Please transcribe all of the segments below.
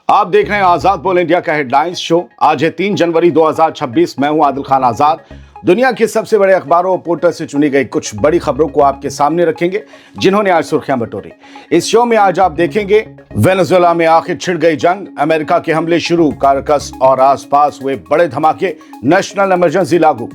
आप देख रहे हैं आजाद बोल इंडिया का हेडलाइंस शो। आज है 3 जनवरी 2026। मैं हूं आदिल खान आजाद। दुनिया के सबसे बड़े अखबारों और पोर्टल से चुनी गई कुछ बड़ी खबरों को आपके सामने रखेंगे जिन्होंने आज सुर्खियां बटोरी। इस शो में आज आप देखेंगे वेनेजुएला में आखिर छिड़ गई जंग, अमेरिका के हमले शुरू, कारकस और आसपास हुए बड़े धमाके, नेशनल इमरजेंसी लागू,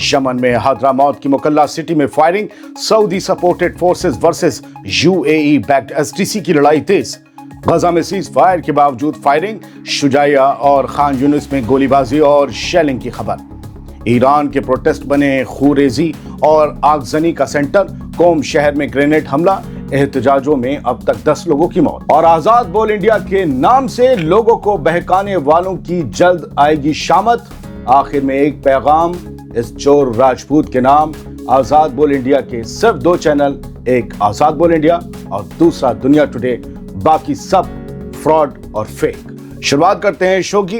यमन में हदरामौत की मुकल्ला सिटी में firing, Saudi supported forces versus UAE backed STC की लड़ाई तेज, गजा में सीज फायर के बावजूद फायरिंग, शुजाइया और खान यूनिस में गोलीबाजी और शेलिंग की खबर, ईरान के प्रोटेस्ट बने खूरेजी और आगजनी का सेंटर, कोम शहर में ग्रेनेड हमला, एहतजाजों में अब तक 10 लोगों की मौत, और आजाद बोल इंडिया के नाम से लोगों को बहकाने वालों की जल्द आएगी शामत। आखिर में एक पैगाम इस चोर राजपूत के नाम। आजाद बोल इंडिया के सिर्फ 2 चैनल, एक आजाद बोल इंडिया और दूसरा दुनिया टुडे, बाकी सब फ्रॉड और फेक। शुरुआत करते हैं शो की।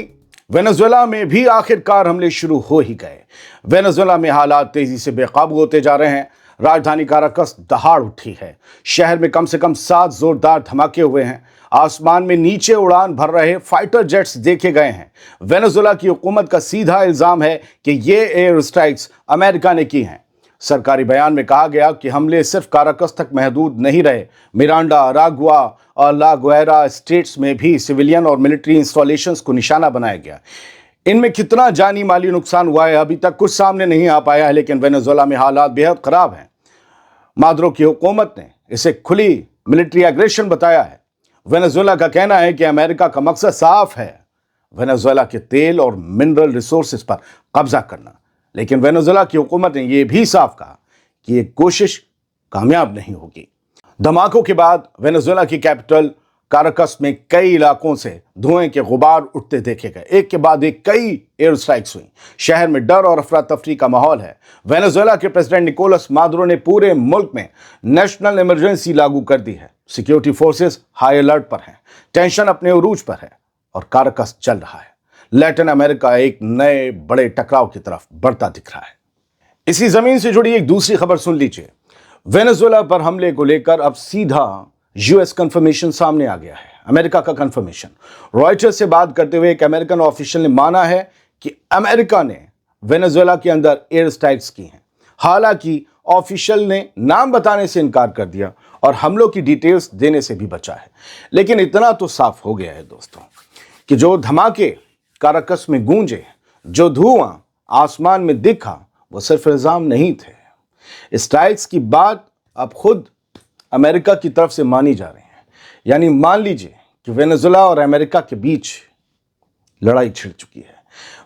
वेनेजुएला में भी आखिरकार हमले शुरू हो ही गए। वेनेजुएला में हालात तेजी से बेकाबू होते जा रहे हैं। राजधानी काराकस दहाड़ उठी है। शहर में कम से कम 7 जोरदार धमाके हुए हैं। आसमान में नीचे उड़ान भर रहे फाइटर जेट्स देखे गए हैं। वेनेजुएला की हुकूमत का सीधा इल्जाम है कि ये एयर स्ट्राइक्स अमेरिका ने की हैं। सरकारी बयान में कहा गया कि हमले सिर्फ काराकस तक महदूद नहीं रहे। मिरांडा, अरागुआ और ला गुएरा स्टेट्स में भी सिविलियन और मिलिट्री इंस्टॉलेशंस को निशाना बनाया गया। इनमें कितना जानी माली नुकसान हुआ है अभी तक कुछ सामने नहीं आ पाया है, लेकिन वेनेजुएला में हालात बेहद खराब हैं। मादुरो की हुकूमत ने इसे खुली मिलिट्री एग्रेशन बताया है। वेनेजुएला का कहना है कि अमेरिका का मकसद साफ है, वेनेजुएला के तेल और मिनरल रिसोर्सेज पर कब्जा करना। लेकिन वेनेजुएला की हुकूमत ने यह भी साफ कहा कि ये कोशिश कामयाब नहीं होगी। धमाकों के बाद वेनेजुएला की कैपिटल काराकस में कई इलाकों से धुएं के गुबार उठते देखे गए। एक के बाद एक कई एयर स्ट्राइक्स हुई। शहर में डर और अफरा तफरी का माहौल है। वेनेजुएला के प्रेसिडेंट निकोलस मादुरो ने पूरे मुल्क में नेशनल इमरजेंसी लागू कर दी है। सिक्योरिटी फोर्सेस हाई अलर्ट पर हैं। टेंशन अपने उरूज पर है और काराकस चल रहा है। लैटिन अमेरिका एक नए बड़े टकराव की तरफ बढ़ता दिख रहा है। इसी जमीन से जुड़ी एक दूसरी खबर सुन लीजिए। वेनेजुएला पर हमले को लेकर अब सीधा यूएस कंफर्मेशन सामने आ गया है, अमेरिका का कंफर्मेशन। रॉयटर्स से बात करते हुए एक अमेरिकन ऑफिशियल ने माना है कि अमेरिका ने वेनेजुएला के अंदर एयर स्ट्राइक्स की हैं। हालांकि ऑफिशियल ने नाम बताने से इनकार कर दिया और हमलों की डिटेल्स देने से भी बचा है। लेकिन इतना तो साफ हो गया है दोस्तों कि जो धमाके काराकस में गूंजे, जो धुआं आसमान में दिखा, वो सिर्फ इल्जाम नहीं थे। स्ट्राइक्स की बात अब खुद अमेरिका की तरफ से मानी जा रही है। यानी मान लीजिए कि वेनेजुएला और अमेरिका के बीच लड़ाई छिड़ चुकी है।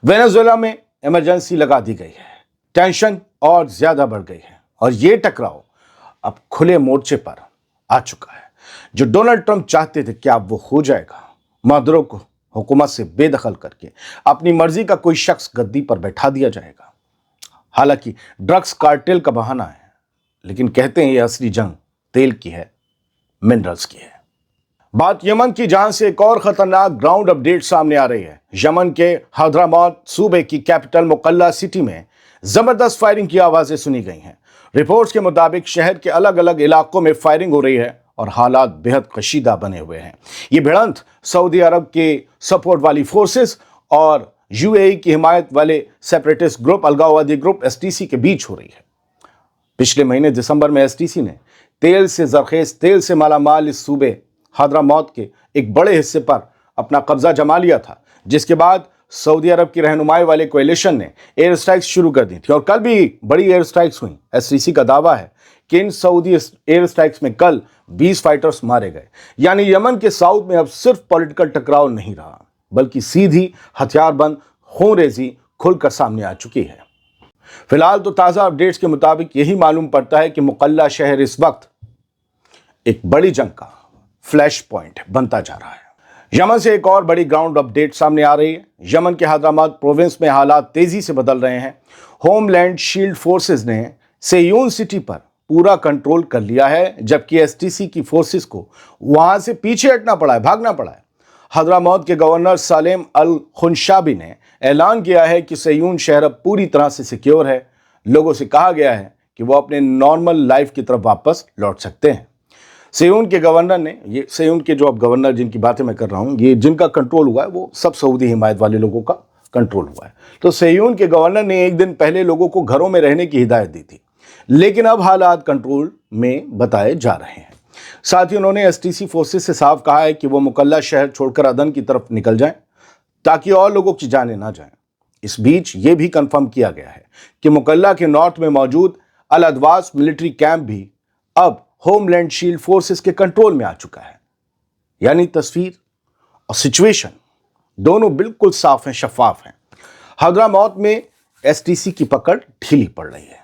वेनेजुएला में इमरजेंसी लगा दी गई है। टेंशन और ज्यादा बढ़ गई है और ये टकराव अब खुले मोर्चे पर आ चुका है। जो डोनाल्ड ट्रंप चाहते थे कि अब वो हो जाएगा, मादुरो को हुकूमत से बेदखल करके अपनी मर्जी का कोई शख्स गद्दी पर बैठा दिया जाएगा। हालांकि ड्रग्स कार्टेल का बहाना है, लेकिन कहते हैं ये असली जंग तेल की है, मिनरल्स की है। बात यमन की, जहां से एक और खतरनाक ग्राउंड अपडेट सामने आ रही है। यमन के हदरामौत सूबे की कैपिटल मुकल्ला सिटी में जबरदस्त फायरिंग की आवाजें सुनी गई हैं। रिपोर्ट्स के मुताबिक शहर के अलग अलग इलाकों में फायरिंग हो रही है और हालात बेहद कशीदा बने हुए हैं। ये भिड़ंत सऊदी अरब के सपोर्ट वाली फोर्सेस और यूएई की हिमायत वाले सेपरेटिस्ट ग्रुप, अलगाववादी ग्रुप एसटीसी के बीच हो रही है। पिछले महीने दिसंबर में एसटीसी ने तेल से जरखेज, तेल से मालामाल इस सूबे हदरामौत के एक बड़े हिस्से पर अपना कब्जा जमा लिया था, जिसके बाद सऊदी अरब की रहनुमाई वाले कोएलिशन ने एयर स्ट्राइक्स शुरू कर दी थी और कल भी बड़ी एयर स्ट्राइक्स हुई। एसटीसी का दावा है कि इन सऊदी एयर स्ट्राइक्स में कल 20 फाइटर्स मारे गए। यानी यमन के साउथ में अब सिर्फ पॉलिटिकल टकराव नहीं रहा, बल्कि सीधी हथियारबंद खूनरेजी खुलकर सामने आ चुकी है। फिलहाल तो ताज़ा अपडेट्स के मुताबिक यही मालूम पड़ता है कि मुकल्ला शहर इस वक्त एक बड़ी जंग का फ्लैश पॉइंट बनता जा रहा है। यमन से एक और बड़ी ग्राउंड अपडेट सामने आ रही है। यमन के हदरामौत प्रोविंस में हालात तेजी से बदल रहे हैं। होमलैंड शील्ड फोर्सेस ने सेयून सिटी पर पूरा कंट्रोल कर लिया है, जबकि एसटीसी की फोर्सेस को वहां से पीछे हटना पड़ा है, भागना पड़ा है। हदरामौत के गवर्नर सालेम अल खुनशाबी ने ऐलान किया है कि सेयून शहर अब पूरी तरह से सिक्योर है। लोगों से कहा गया है कि वो अपने नॉर्मल लाइफ की तरफ वापस लौट सकते हैं। सेयून के गवर्नर ने, ये सेयून के जो अब गवर्नर जिनकी बातें मैं कर रहा हूँ, ये जिनका कंट्रोल हुआ है वो सब सऊदी हिमायत वाले लोगों का कंट्रोल हुआ है। तो सेयून के गवर्नर ने एक दिन पहले लोगों को घरों में रहने की हिदायत दी थी, लेकिन अब हालात कंट्रोल में बताए जा रहे हैं। साथ ही उन्होंने एसटीसी फोर्सेस से साफ कहा है कि वो मुकल्ला शहर छोड़कर अदन की तरफ निकल जाएं ताकि और लोगों की जानें ना जाएं। इस बीच ये भी कंफर्म किया गया है कि मुकल्ला के नॉर्थ में मौजूद अल अदवास मिलिट्री कैंप भी अब होमलैंड शील्ड फोर्सेस के कंट्रोल में आ चुका है। यानी तस्वीर और सिचुएशन दोनों बिल्कुल साफ हैं, शफाफ हैं। हद्रामौत में एसटीसी की पकड़ ढीली पड़ रही है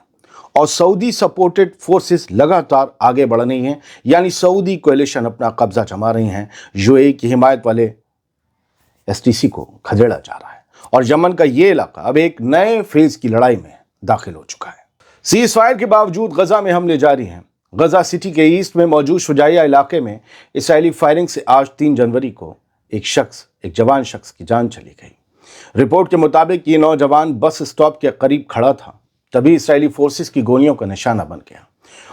और सऊदी सपोर्टेड फोर्सेस लगातार आगे बढ़ रही हैं, यानी सऊदी कोएलिशन अपना कब्जा जमा रही हैं। यूएई की हिमायत वाले एसटीसी को खदेड़ा जा रहा है और यमन का ये इलाका अब एक नए फेज की लड़ाई में दाखिल हो चुका है। सीज फायर के बावजूद गजा में हमले जारी हैं। गजा सिटी के ईस्ट में मौजूद शुजाइया इलाके में इसराइली फायरिंग से आज 3 जनवरी को एक जवान शख्स की जान चली गई। रिपोर्ट के मुताबिक ये नौजवान बस स्टॉप के करीब खड़ा था, तभी इसराइली फोर्सेस की गोलियों का निशाना बन गया।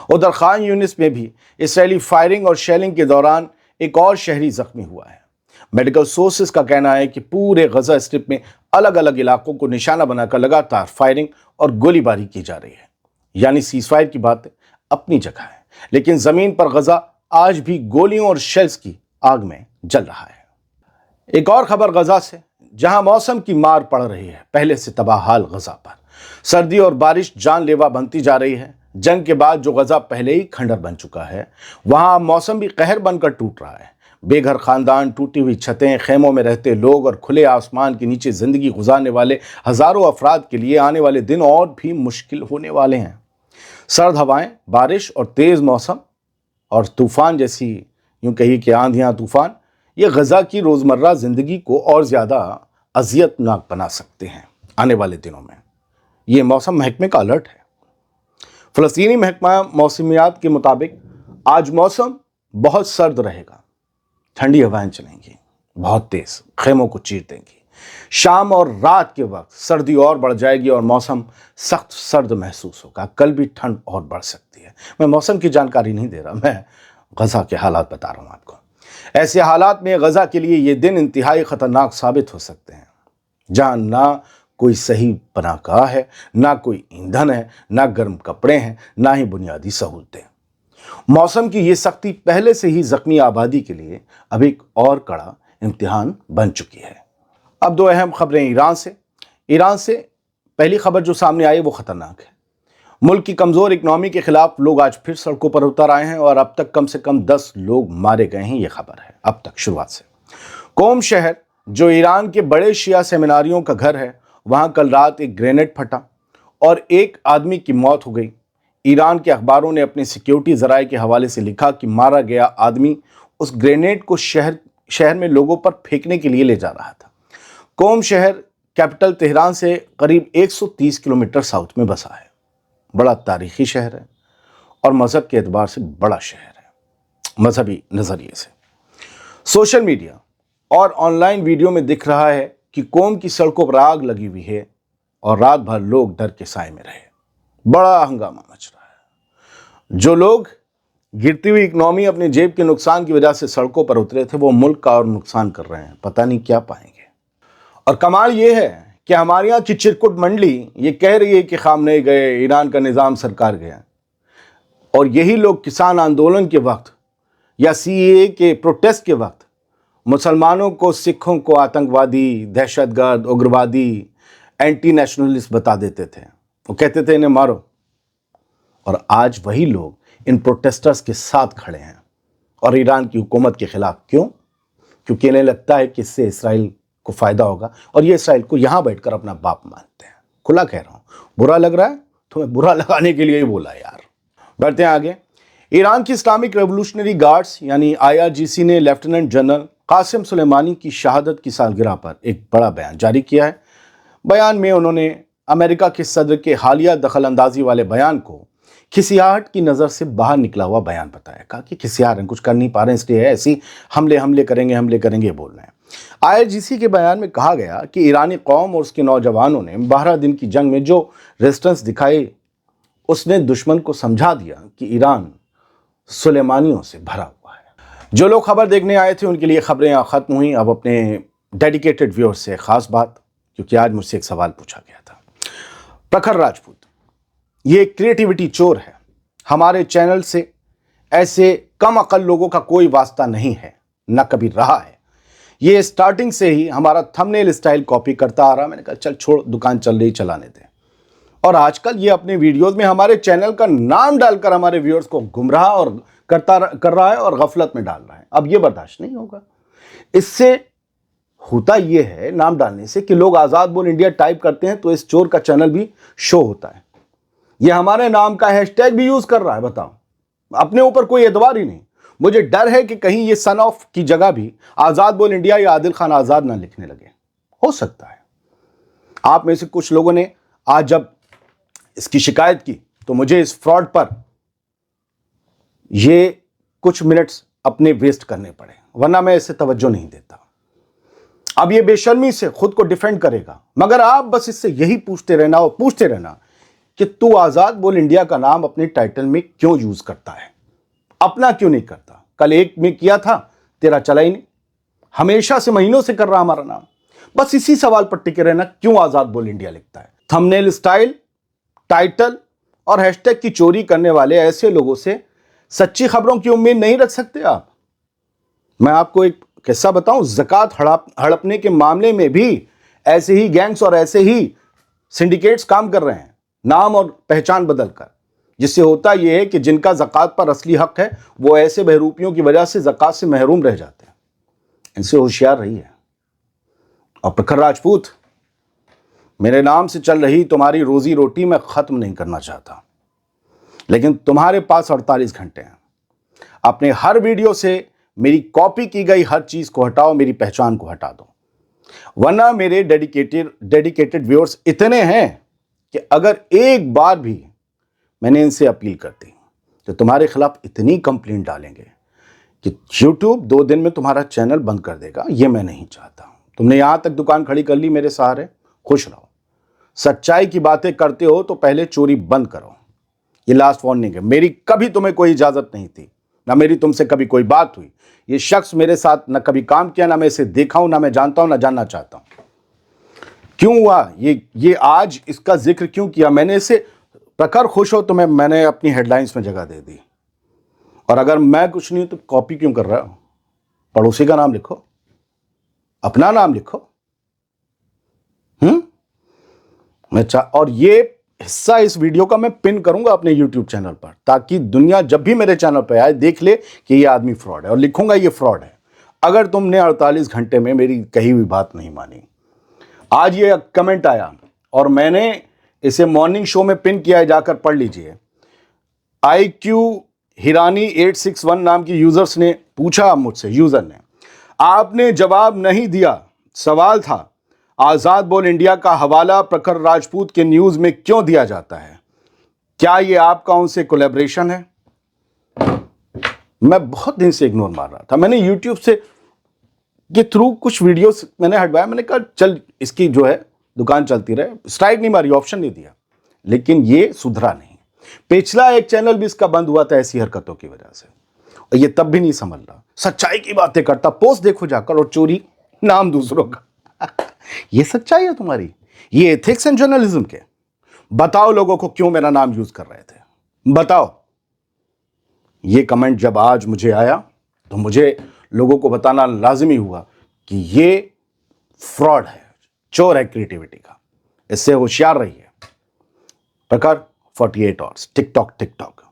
उधर खान यूनिस में भी इसराइली फायरिंग और शेलिंग के दौरान एक और शहरी जख्मी हुआ है। मेडिकल सोर्सेस का कहना है कि पूरे गजा स्ट्रिप में अलग अलग इलाकों को निशाना बनाकर लगातार फायरिंग और गोलीबारी की जा रही है। यानी सीजफायर की बात अपनी जगह है, लेकिन जमीन पर गजा आज भी गोलियों और शेल्स की आग में जल रहा है। एक और खबर गजा से, जहां मौसम की मार पड़ रही है पहले से तबाह हाल गजा पर। सर्दी और बारिश जानलेवा बनती जा रही है। जंग के बाद जो गजा पहले ही खंडर बन चुका है, वहां मौसम भी कहर बनकर टूट रहा है। बेघर खानदान, टूटी हुई छतें, खेमों में रहते लोग और खुले आसमान के नीचे जिंदगी गुजारने वाले हजारों अफराद के लिए आने वाले दिन और भी मुश्किल होने वाले हैं। सर्द हवाएं, बारिश और तेज मौसम और तूफान जैसी, यूं कहिए कि आंधियां तूफान, ये गजा की रोजमर्रा जिंदगी को और ज्यादा अजियतनाक बना सकते हैं आने वाले दिनों में। ये मौसम महकमे का अलर्ट है। फलस्तीनी महकमा मौसमियात के मुताबिक आज मौसम बहुत सर्द रहेगा। ठंडी हवाएं चलेंगी, बहुत तेज, खेमों को चीर देंगी। शाम और रात के वक्त सर्दी और बढ़ जाएगी और मौसम सख्त सर्द महसूस होगा। कल भी ठंड और बढ़ सकती है। मैं मौसम की जानकारी नहीं दे रहा, मैं गजा के हालात बता रहा हूं आपको। ऐसे हालात में गजा के लिए ये दिन इंतहाई खतरनाक साबित हो सकते हैं, जहां ना कोई सही पनाहगाह है, ना कोई ईंधन है, ना गर्म कपड़े हैं, ना ही बुनियादी सहूलतें। मौसम की ये सख्ती पहले से ही जख्मी आबादी के लिए अब एक और कड़ा इम्तिहान बन चुकी है। अब 2 अहम खबरें ईरान से पहली खबर जो सामने आई वो खतरनाक है। मुल्क की कमजोर इकनॉमी के खिलाफ लोग आज फिर सड़कों पर उतर आए हैं और अब तक कम से कम 10 लोग मारे गए हैं। ये खबर है अब तक शुरुआत से। कोम शहर जो ईरान के बड़े शिया सेमिनारियों का घर है, वहां कल रात एक ग्रेनेड फटा और एक आदमी की मौत हो गई। ईरान के अखबारों ने अपने सिक्योरिटी जराये के हवाले से लिखा कि मारा गया आदमी उस ग्रेनेड को शहर में लोगों पर फेंकने के लिए ले जा रहा था। कोम शहर कैपिटल तेहरान से करीब 130 किलोमीटर साउथ में बसा है। बड़ा तारीखी शहर है और मजहब के एतबार से बड़ा शहर है, मजहबी नजरिए से। सोशल मीडिया और ऑनलाइन वीडियो में दिख रहा है कि कोम की सड़कों पर आग लगी हुई है और रात भर लोग डर के साए में रहे। बड़ा हंगामा मच रहा है। जो लोग गिरती हुई इकनॉमी, अपने जेब के नुकसान की वजह से सड़कों पर उतरे थे, वो मुल्क का और नुकसान कर रहे हैं। पता नहीं क्या पाएंगे। और कमाल ये है कि हमारे यहाँ की चिरकुट मंडली ये कह रही है कि खामनेई गए, ईरान का निज़ाम सरकार गया, और यही लोग किसान आंदोलन के वक्त या सीएए के प्रोटेस्ट के वक्त मुसलमानों को, सिखों को आतंकवादी, दहशतगर्द, उग्रवादी, एंटी नेशनलिस्ट बता देते थे। वो कहते थे इन्हें मारो, और आज वही लोग इन प्रोटेस्टर्स के साथ खड़े हैं और ईरान की हुकूमत के खिलाफ। क्यों? क्योंकि इन्हें लगता है कि इससे इसराइल को फायदा होगा और ये इसराइल को यहां बैठकर अपना बाप मानते हैं। खुला कह रहा हूं, बुरा लग रहा है तो मैं बुरा लगाने के लिए ही बोला यार। बढ़ते हैं आगे। ईरान की इस्लामिक रेवोल्यूशनरी गार्ड्स यानी IRGC ने लेफ्टिनेंट जनरल कासिम सुलेमानी की शहादत की सालगिरह पर एक बड़ा बयान जारी किया है। बयान में उन्होंने अमेरिका के सदर के हालिया दखल अंदाजी वाले बयान को खिसियाहट की नज़र से बाहर निकला हुआ बयान बताया। कहा कि खिसिया रहे हैं, कुछ कर नहीं पा रहे हैं, इसलिए ऐसी हमले करेंगे बोल रहे हैं। IRGC के बयान में कहा गया कि ईरानी कौम और उसके नौजवानों ने 12 दिन की जंग में जो रेजिस्टेंस दिखाई, उसने दुश्मन को समझा दिया कि ईरान सुलेमानियों से भरा हुआ है। जो लोग खबर देखने आए थे उनके लिए खबरें यहाँ खत्म हुई। अब अपने डेडिकेटेड व्यूअर्स से खास बात, क्योंकि आज मुझसे एक सवाल पूछा गया था। प्रखर राजपूत ये क्रिएटिविटी चोर है। हमारे चैनल से ऐसे कम अकल लोगों का कोई वास्ता नहीं है, न कभी रहा है। ये स्टार्टिंग से ही हमारा थंबनेल स्टाइल कॉपी करता आ रहा। मैंने कहा चल छोड़, दुकान चल रही, चलाने दे। और आजकल ये अपने वीडियोस में हमारे चैनल का नाम डालकर हमारे व्यूअर्स को गुमराह और कर रहा है और गफलत में डाल रहा है। अब ये बर्दाश्त नहीं होगा। इससे होता ये है नाम डालने से कि लोग आजाद बोल इंडिया टाइप करते हैं तो इस चोर का चैनल भी शो होता है। ये हमारे नाम का हैशटैग भी यूज कर रहा है। बताओ, अपने ऊपर कोई एतबार ही नहीं। मुझे डर है कि कहीं ये सन ऑफ की जगह भी आजाद बोल इंडिया या आदिल खान आजाद ना लिखने लगे। हो सकता है आप में से कुछ लोगों ने आज जब इसकी शिकायत की तो मुझे इस फ्रॉड पर ये कुछ मिनट्स अपने वेस्ट करने पड़े, वरना मैं इसे तवज्जो नहीं देता। अब ये बेशर्मी से खुद को डिफेंड करेगा, मगर आप बस इससे यही पूछते रहना कि तू आजाद बोल इंडिया का नाम अपने टाइटल में क्यों यूज करता है, अपना क्यों नहीं करता। कल एक में किया था, तेरा चला ही नहीं। हमेशा से महीनों से कर रहा हमारा नाम। बस इसी सवाल पर टिके रहना, क्यों आजाद बोल इंडिया लिखता है। थंबनेल स्टाइल, टाइटल और हैशटैग की चोरी करने वाले ऐसे लोगों से सच्ची खबरों की उम्मीद नहीं रख सकते आप। मैं आपको एक किस्सा बताऊं, ज़कात हड़पने के मामले में भी ऐसे ही गैंग्स और ऐसे ही सिंडिकेट्स काम कर रहे हैं, नाम और पहचान बदलकर। जिससे होता यह है कि जिनका ज़कात पर असली हक है वो ऐसे बहरूपियों की वजह से ज़कात से महरूम रह जाते हैं। इनसे होशियार रही है। और प्रखर राजपूत, मेरे नाम से चल रही तुम्हारी रोजी रोटी मैं खत्म नहीं करना चाहता, लेकिन तुम्हारे पास 48 घंटे हैं। अपने हर वीडियो से मेरी कॉपी की गई हर चीज को हटाओ, मेरी पहचान को हटा दो, वरना मेरे डेडिकेटेड व्यूअर्स इतने हैं कि अगर एक बार भी मैंने इनसे अपील कर दी तो तुम्हारे खिलाफ इतनी कंप्लेंट डालेंगे कि YouTube 2 दिन में तुम्हारा चैनल बंद कर देगा। ये मैं नहीं चाहता। तुमने यहां तक दुकान खड़ी कर ली मेरे सहारे, खुश रहो। सच्चाई की बातें करते हो तो पहले चोरी बंद करो। ये लास्ट वार्निंग है। मेरी कभी तुम्हें कोई इजाजत नहीं थी, ना मेरी तुमसे कभी कोई बात हुई। ये शख्स मेरे साथ ना कभी काम किया, ना मैं इसे देखा हूं, ना मैं जानता हूं, ना जानना चाहता हूं। क्यों हुआ ये आज इसका जिक्र क्यों किया मैंने? इसे प्रखर खुश हो तो मैंने अपनी हेडलाइंस में जगह दे दी। और अगर मैं कुछ नहीं तो कॉपी क्यों कर रहा हो? पड़ोसी का नाम लिखो, अपना नाम लिखो। और ये हिस्सा इस वीडियो का मैं पिन करूंगा अपने YouTube चैनल पर, ताकि दुनिया जब भी मेरे चैनल पर आए देख ले कि ये आदमी फ्रॉड है, और लिखूंगा ये फ्रॉड है अगर तुमने 48 घंटे में मेरी कही हुई बात नहीं मानी। आज ये कमेंट आया और मैंने इसे मॉर्निंग शो में पिन किया है, जाकर पढ़ लीजिए। IQ हिरानी 861 नाम की यूजर्स ने पूछा मुझसे, यूजर ने, आपने जवाब नहीं दिया। सवाल था, आजाद बोल इंडिया का हवाला प्रखर राजपूत के न्यूज में क्यों दिया जाता है? क्या ये आपका उनसे कोलैबोरेशन है? मैं बहुत दिन से इग्नोर मार रहा था। मैंने YouTube से के थ्रू कुछ वीडियोस मैंने हटवाया। मैंने कहा चल इसकी जो है दुकान चलती रहे। स्ट्राइक नहीं मारी, ऑप्शन नहीं दिया, लेकिन ये सुधरा नहीं। पिछला एक चैनल भी इसका बंद हुआ था ऐसी हरकतों की वजह से, और ये तब भी नहीं समझ रहा। सच्चाई की बातें करता, पोस्ट देखो जाकर, और चोरी नाम दूसरों का। ये सच्चाई है तुम्हारी? ये एथिक्स एंड जर्नलिज्म के? बताओ लोगों को क्यों मेरा नाम यूज कर रहे थे, बताओ। ये कमेंट जब आज मुझे आया तो मुझे लोगों को बताना लाजमी हुआ कि ये फ्रॉड है, चोर है क्रिएटिविटी का। इससे होशियार रहिए। प्रखर 48 आवर्स टिकटॉक।